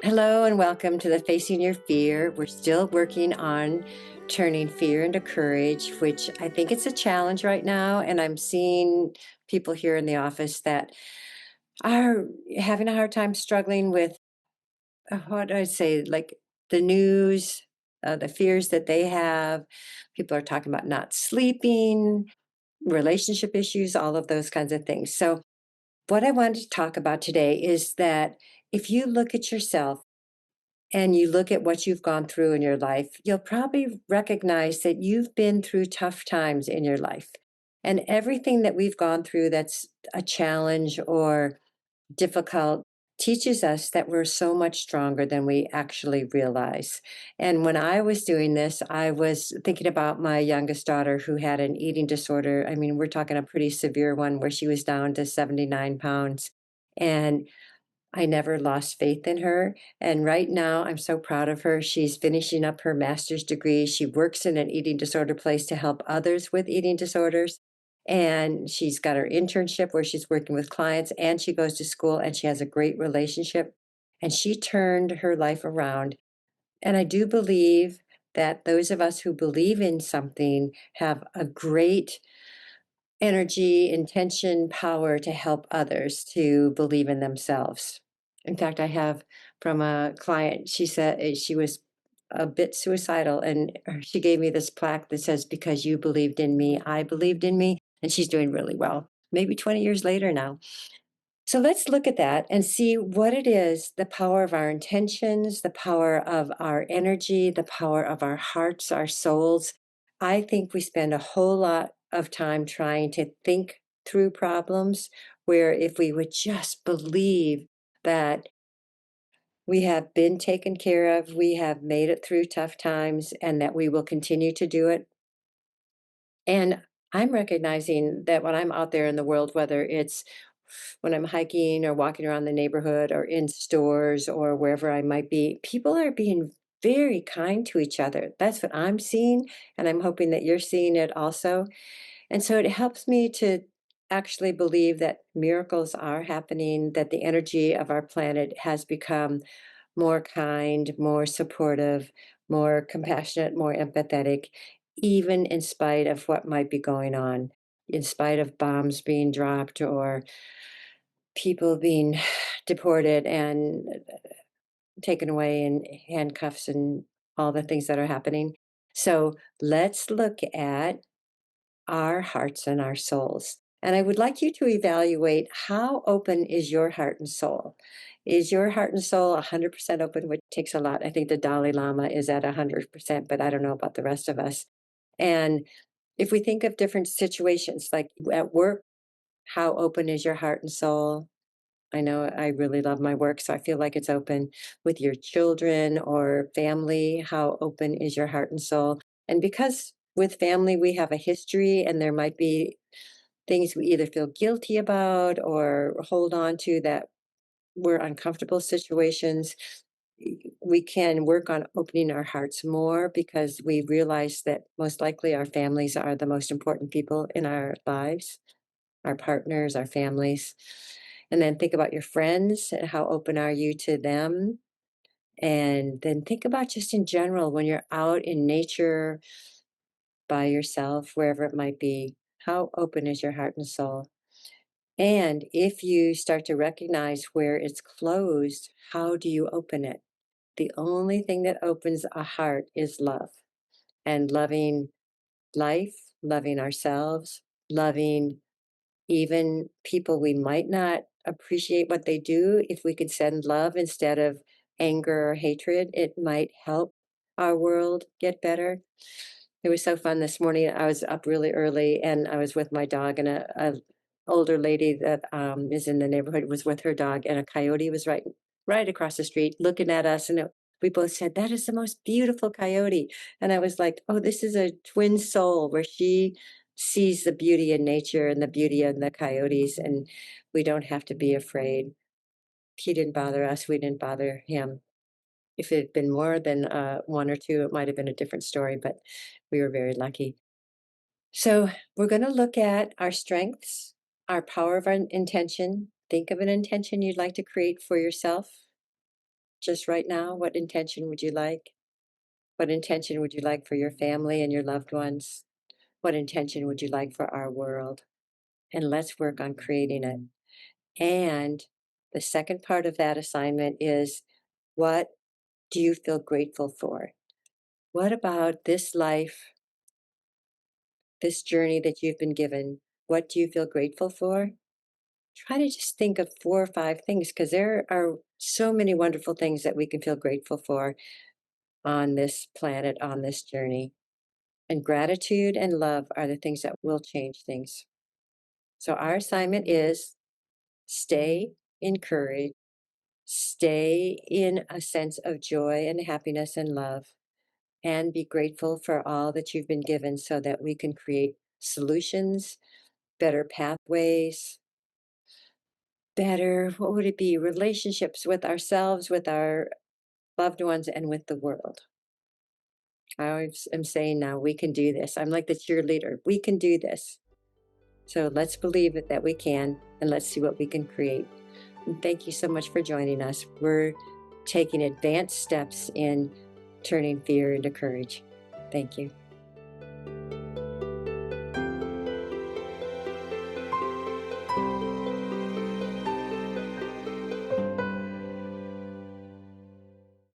Hello and welcome to the Facing Your Fear. We're still working on turning fear into courage, which I think it's a challenge right now. And I'm seeing people here in the office that are having a hard time struggling with what do I say, like the news, the fears that they have. People are talking about not sleeping, relationship issues, all of those kinds of things. So, what I wanted to talk about today is that if you look at yourself and you look at what you've gone through in your life, you'll probably recognize that you've been through tough times in your life. And everything that we've gone through that's a challenge or difficult teaches us that we're so much stronger than we actually realize. And when I was doing this, I was thinking about my youngest daughter who had an eating disorder. I mean, we're talking a pretty severe one where she was down to 79 pounds. And I never lost faith in her. And right now, I'm so proud of her. She's finishing up her master's degree. She works in an eating disorder place to help others with eating disorders. And she's got her internship where she's working with clients, and she goes to school and she has a great relationship. And she turned her life around. And I do believe that those of us who believe in something have a great energy, intention, power to help others to believe in themselves. In fact, I have from a client, she said she was a bit suicidal, and she gave me this plaque that says, "Because you believed in me, I believed in me." And she's doing really well, maybe 20 years later now. So let's look at that and see what it is, the power of our intentions, the power of our energy, the power of our hearts, our souls. I think we spend a whole lot of time trying to think through problems where if we would just believe that we have been taken care of, we have made it through tough times, and that we will continue to do it. And I'm recognizing that when I'm out there in the world, whether it's when I'm hiking or walking around the neighborhood or in stores or wherever I might be, people are being very kind to each other. That's what I'm seeing. And I'm hoping that you're seeing it also. And so it helps me to actually believe that miracles are happening, that the energy of our planet has become more kind, more supportive, more compassionate, more empathetic, even in spite of what might be going on, in spite of bombs being dropped or people being deported and taken away in handcuffs and all the things that are happening. So let's look at our hearts and our souls. And I would like you to evaluate how open is your heart and soul. Is your heart and soul 100% open, which takes a lot? I think the Dalai Lama is at 100%, but I don't know about the rest of us. And if we think of different situations, like at work, how open is your heart and soul? I know I really love my work, so I feel like it's open. With your children or family, how open is your heart and soul? And because with family we have a history and there might be things we either feel guilty about or hold on to that were uncomfortable situations, we can work on opening our hearts more because we realize that most likely our families are the most important people in our lives, our partners, our families. And then think about your friends and how open are you to them? And then think about just in general when you're out in nature by yourself, wherever it might be, how open is your heart and soul? And if you start to recognize where it's closed, how do you open it? The only thing that opens a heart is love, and loving life, loving ourselves, loving even people we might not appreciate what they do. If we could send love instead of anger or hatred, it might help our world get better. It was so fun this morning. I was up really early and I was with my dog, and a older lady that is in the neighborhood was with her dog, and a coyote was right across the street looking at us, and we both said, "That is the most beautiful coyote." And I was like, "Oh, this is a twin soul where she sees the beauty in nature and the beauty in the coyotes, and we don't have to be afraid." He didn't bother us, we didn't bother him. If it had been more than one or two, it might have been a different story, but we were very lucky. So we're going to look at our strengths, our power of our intention. Think of an intention you'd like to create for yourself. just right now? What intention would you like? What intention would you like for your family and your loved ones? What intention would you like for our world? And let's work on creating it. And the second part of that assignment is, what do you feel grateful for? What about this life, this journey that you've been given? What do you feel grateful for? Try to just think of 4 or 5 things, because there are so many wonderful things that we can feel grateful for on this planet, on this journey. And gratitude and love are the things that will change things. So our assignment is stay encouraged, stay in a sense of joy and happiness and love, and be grateful for all that you've been given so that we can create solutions, better pathways, better, what would it be? Relationships with ourselves, with our loved ones, and with the world. I always am saying now, we can do this. I'm like the cheerleader. We can do this. So let's believe it that we can, and let's see what we can create. And thank you so much for joining us. We're taking advanced steps in turning fear into courage. Thank you.